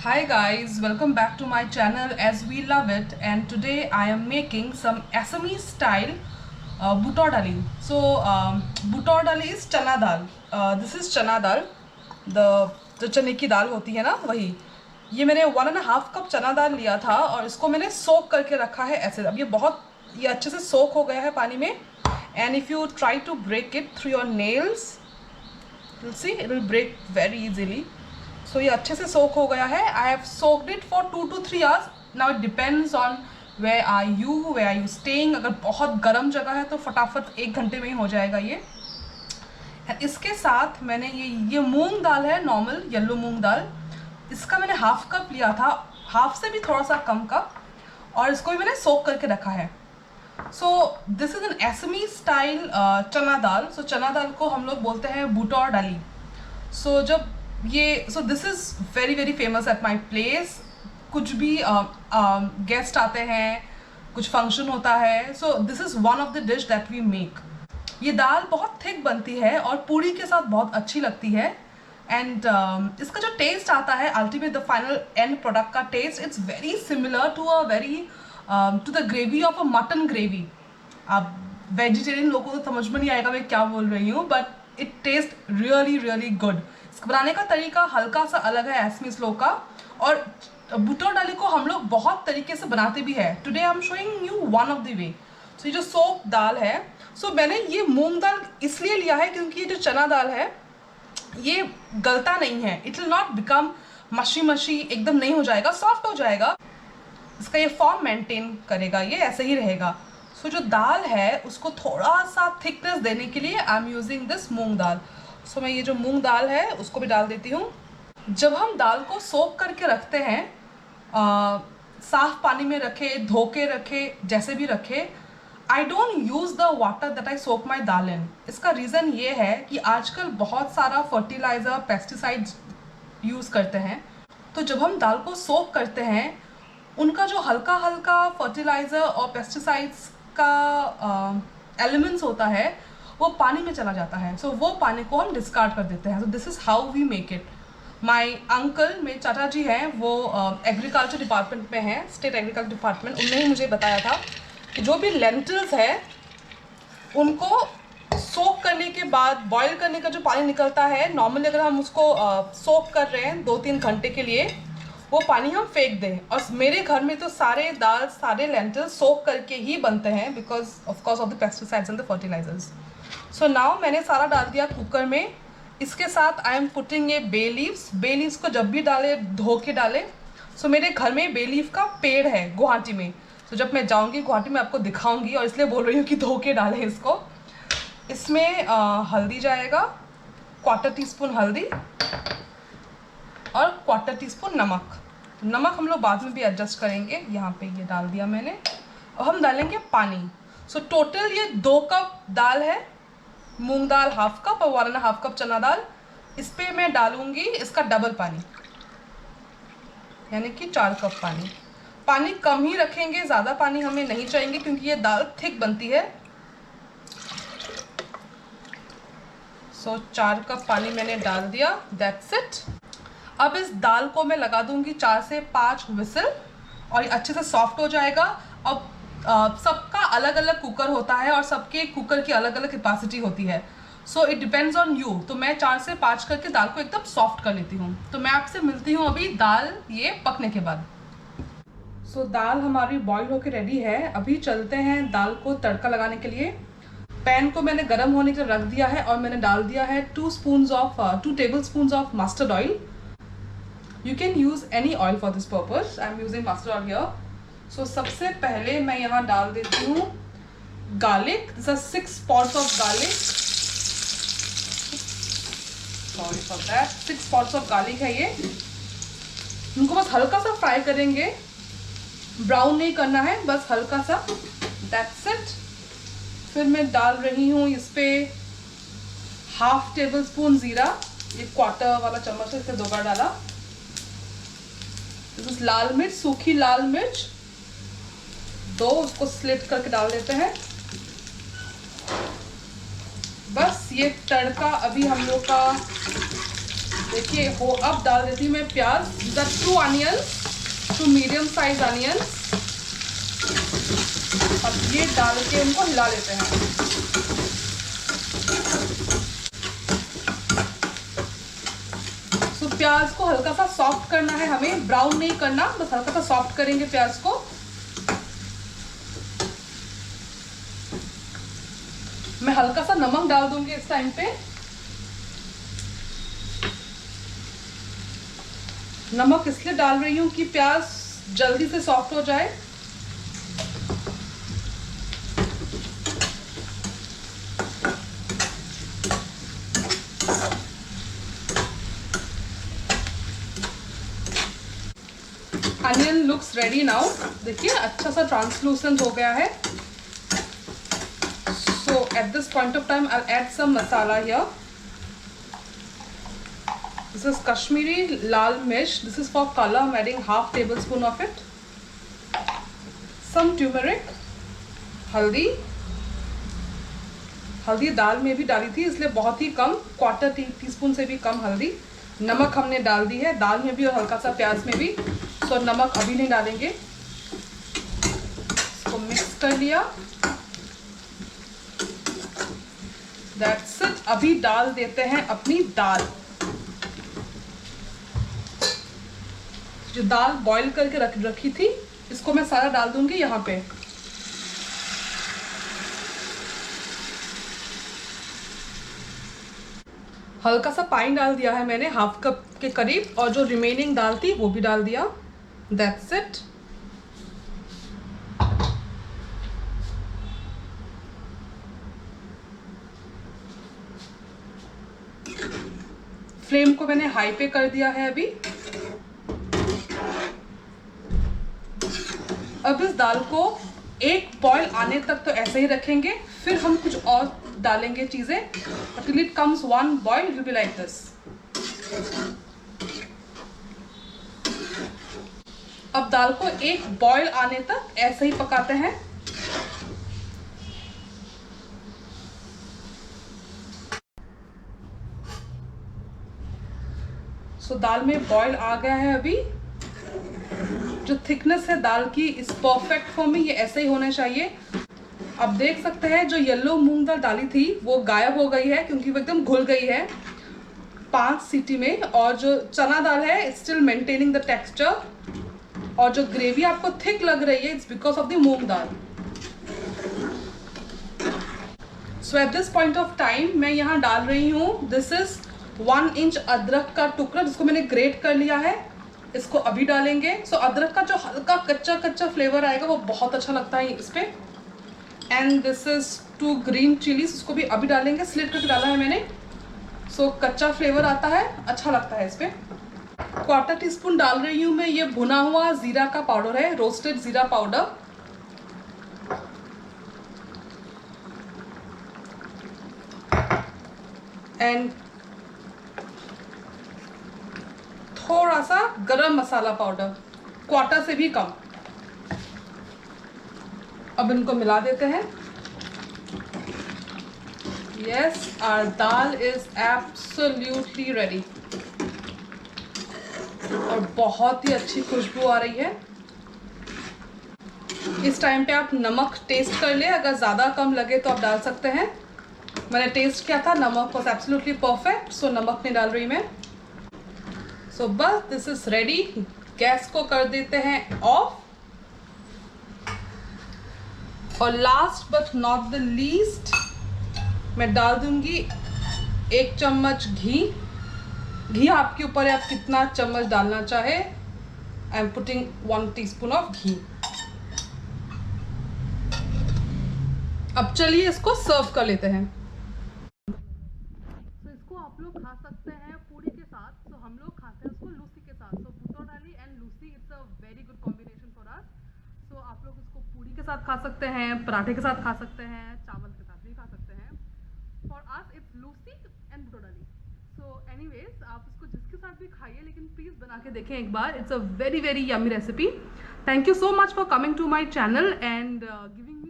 Hi guys, welcome back to my channel as we love it, and today I am making some Assamese style butor dali. So butor dali is chana dal. This is chana dal, जो चने की दाल होती है ना वही। ये मैंने 1.5 cup चना दाल लिया था और इसको मैंने सोक करके रखा है ऐसे। अब ये अच्छे से सोक हो गया है पानी में। And if you try to break it through your nails, you'll see it will break very easily. So ये अच्छे से सोक हो गया है. I have soaked it for 2 to 3 hours. Now it depends on where are you staying. अगर बहुत गर्म जगह है तो फटाफट 1 घंटे में ही हो जाएगा ये. इसके साथ मैंने ये मूंग दाल है, नॉर्मल येलो मूंग दाल. इसका मैंने 1/2 कप लिया था, हाफ से भी थोड़ा सा कम कप, और इसको भी मैंने सोक करके रखा है. So this is an Assamese style chana dal. सो चना दाल को हम लोग बोलते हैं बुटौर डाली. So this is very very famous at my place. कुछ भी गेस्ट आते हैं, कुछ फंक्शन होता है, so this is one of the dish that we make. ये दाल बहुत थिक बनती है और पूड़ी के साथ बहुत अच्छी लगती है. एंड इसका जो टेस्ट आता है, ultimate the final end product का taste, it's very similar to the gravy of a mutton gravy. अब वेजिटेरियन लोगों को तो समझ में नहीं आएगा मैं क्या बोल रही हूँ, but it taste really really good. इसको बनाने का तरीका हल्का सा अलग है असमीज लोग का, और बुटौर डाली को हम लोग बहुत तरीके से बनाते भी है. Today I am showing you one of the way. So ये जो सोप दाल है, सो मैंने ये मूंग दाल इसलिए लिया है क्योंकि ये जो चना दाल है ये गलता नहीं है. इट विल नॉट बिकम मशी एकदम नहीं हो जाएगा, सॉफ्ट हो जाएगा. इसका ये फॉर्म मेंटेन करेगा, ये ऐसे ही रहेगा. सो जो दाल है उसको थोड़ा सा थिकनेस देने के लिए आई एम यूजिंग दिस मूंग दाल. सो मैं ये जो मूंग दाल है उसको भी डाल देती हूँ. जब हम दाल को सोक करके रखते हैं, साफ पानी में रखे, धो के रखे, जैसे भी रखे, I don't use the water that I soak my dal in. इसका रीज़न ये है कि आजकल बहुत सारा फर्टिलाइज़र, पेस्टिसाइड्स यूज़ करते हैं. तो जब हम दाल को सोक करते हैं, उनका जो हल्का हल्का फर्टिलाइज़र और पेस्टिसाइड्स का एलिमेंट्स होता है वो पानी में चला जाता है. सो वो पानी को हम डिस्कार्ड कर देते हैं. So this is how we make it. My uncle, मेरे चाचा जी हैं, वो एग्रीकल्चर डिपार्टमेंट में हैं, स्टेट एग्रीकल्चर डिपार्टमेंट. उन्होंने ही मुझे बताया था कि जो भी लेंटिल्स है उनको सोक करने के बाद बॉईल करने का जो पानी निकलता है, नॉर्मली अगर हम उसको सोक कर रहे हैं 2-3 घंटे के लिए, वो पानी हम फेंक दें. और मेरे घर में तो सारे दाल, सारे लेंटिल्स सोक करके ही बनते हैं because of the pesticides and the fertilisers. So now मैंने सारा डाल दिया कुकर में. इसके साथ I am putting a bay leaves. Bay leaves को जब भी डाले, धो के डाले. सो मेरे घर में बे लीव का पेड़ है गुवाहाटी में. तो जब मैं जाऊंगी गुवाहाटी में आपको दिखाऊंगी, और इसलिए बोल रही हूँ कि धो के डालें इसको. इसमें हल्दी जाएगा, 1/4 टीस्पून हल्दी, और 1/4 टीस्पून नमक. नमक हम लोग बाद में भी एडजस्ट करेंगे. यहाँ पे ये डाल दिया मैंने. और हम डालेंगे पानी. सो टोटल ये 2 कप दाल है, मूंग दाल 1/2 कप और 1.5 कप चना दाल. इस पर मैं डालूंगी इसका डबल पानी, यानी कि 4 कप पानी. पानी कम ही रखेंगे, ज़्यादा पानी हमें नहीं चाहिए क्योंकि ये दाल थिक बनती है. सो 4 कप पानी मैंने डाल दिया. That's it. अब इस दाल को मैं लगा दूंगी 4 से 5 विसल, और ये अच्छे से सॉफ्ट हो जाएगा. अब सबका अलग अलग कुकर होता है और सबके कुकर की अलग अलग कैपेसिटी होती है. So it depends on you. तो मैं 4 से 5 करके दाल को एकदम सॉफ्ट कर लेती हूँ. तो मैं आपसे मिलती हूँ अभी दाल ये पकने के बाद. सो दाल हमारी बॉईल होके रेडी है. अभी चलते हैं दाल को तड़का लगाने के लिए. पैन को मैंने गर्म होने के लिए रख दिया है और मैंने डाल दिया है 2 tablespoons of mustard oil. You can use any oil for this purpose. I am using mustard oil here. So सबसे पहले मैं यहाँ डाल देती हूँ garlic. These are 6 pods of garlic. Sorry for that. 6 pods of garlic है ये. इनको बस हल्का सा फ्राई करेंगे, ब्राउन नहीं करना है, बस हल्का सा. That's it. फिर मैं डाल रही हूँ इस पे 1/2 tablespoon जीरा. ये 1/4 वाला चम्मच है, इसे 2 बार डाला. लाल मिर्च, सूखी लाल मिर्च 2, उसको स्लिट करके डाल देते हैं. बस ये तड़का अभी हम लोग का देखिए हो. अब डाल देती हूँ मैं प्याज. The 2 onions, 2 medium size onions. अब ये डाल के उनको हिला लेते हैं। तो प्याज को हल्का सा सॉफ्ट करना है हमें, ब्राउन नहीं करना, बस हल्का सा सॉफ्ट करेंगे प्याज को। मैं हल्का सा नमक डाल दूंगी इस टाइम पे। नमक इसलिए डाल रही हूँ कि प्याज जल्दी से सॉफ्ट हो जाए। Onion looks ready now. देखिए अच्छा सा ट्रांसलूसेंट हो गया है। So at this point of time I add some masala here. This is Kashmiri lal mirch. This is for color. I'm adding half tablespoon of it. Some turmeric, हल्दी। हल्दी दाल में भी डाली थी इसलिए बहुत ही कम, क्वार्टर टीस्पून से भी कम हल्दी। नमक हमने डाल दी है दाल में भी और हल्का सा प्याज में भी, तो नमक अभी नहीं डालेंगे। इसको मिक्स कर लिया। That's it। अभी डाल देते हैं अपनी दाल। जो दाल बॉईल करके रखी थी इसको मैं सारा डाल दूंगी यहाँ पे। हल्का सा पानी डाल दिया है मैंने, हाफ कप के करीब, और जो रिमेनिंग दाल थी वो भी डाल दिया। That's it. फ्लेम को मैंने हाई पे कर दिया है अभी। अब इस दाल को एक बॉईल आने तक तो ऐसे ही रखेंगे, फिर हम कुछ और डालेंगे चीजें। Until it comes one boil, it will be like this। अब दाल को एक बॉईल आने तक ऐसे ही पकाते हैं। सो दाल में बॉईल आ गया है अभी। जो थिकनेस है दाल की इज परफेक्ट फॉर मी, ये ऐसे ही होना चाहिए। अब देख सकते हैं जो येलो मूंग दाल डाली थी वो गायब हो गई है क्योंकि वो एकदम घुल गई है 5 सीटी में, और जो चना दाल है it's still maintaining the texture, और जो ग्रेवी आपको थिक लग रही है it's because of the moong dal. So at this point of time मैं यहाँ डाल रही हूँ, दिस इज 1 इंच अदरक का टुकड़ा जिसको मैंने ग्रेट कर लिया है, इसको अभी डालेंगे। सो अदरक का जो हल्का कच्चा कच्चा फ्लेवर आएगा वो बहुत अच्छा लगता है इस पे। And this is 2 green chillies, इसको भी अभी डालेंगे, स्लिट करके डाला है मैंने। सो कच्चा फ्लेवर आता है, अच्छा लगता है इस पे। क्वार्टर टीस्पून डाल रही हूँ मैं, ये भुना हुआ जीरा का पाउडर है, रोस्टेड जीरा पाउडर। एंड थोड़ा सा गरम मसाला पाउडर, क्वार्टर से भी कम। अब इनको मिला देते हैं। Yes, our dal is absolutely ready, और बहुत ही अच्छी खुशबू आ रही है। इस टाइम पे आप नमक टेस्ट कर ले, अगर ज़्यादा कम लगे तो आप डाल सकते हैं। मैंने टेस्ट किया था, नमक वॉज एब्सोल्युटली परफेक्ट, सो नमक नहीं डाल रही मैं। सो बस दिस इज रेडी। गैस को कर देते हैं ऑफ। और last but not the least मैं डाल दूंगी 1 चम्मच घी। घी आपके ऊपर है, आप कितना चम्मच डालना चाहे। I am putting 1 teaspoon of ghee. अब चलिए इसको सर्व कर लेते हैं। तो इसको आप लोग खा सकते हैं पूरी के साथ। तो हम लोग खाते हैं उसको लूसी के साथ। तो butor dali and luchi it's a very good combination for us. So आप लोग इसको पूरी के साथ खा सकते हैं, पराठे के साथ खा सकते हैं, चावल के साथ भी खा सकते हैं। For us it's luchi and butor dali. So anyways आप इसको जिसके साथ भी खाइए, लेकिन प्लीज़ बना के देखें एक बार। It's a very very yummy recipe. Thank you so much for coming to my channel and giving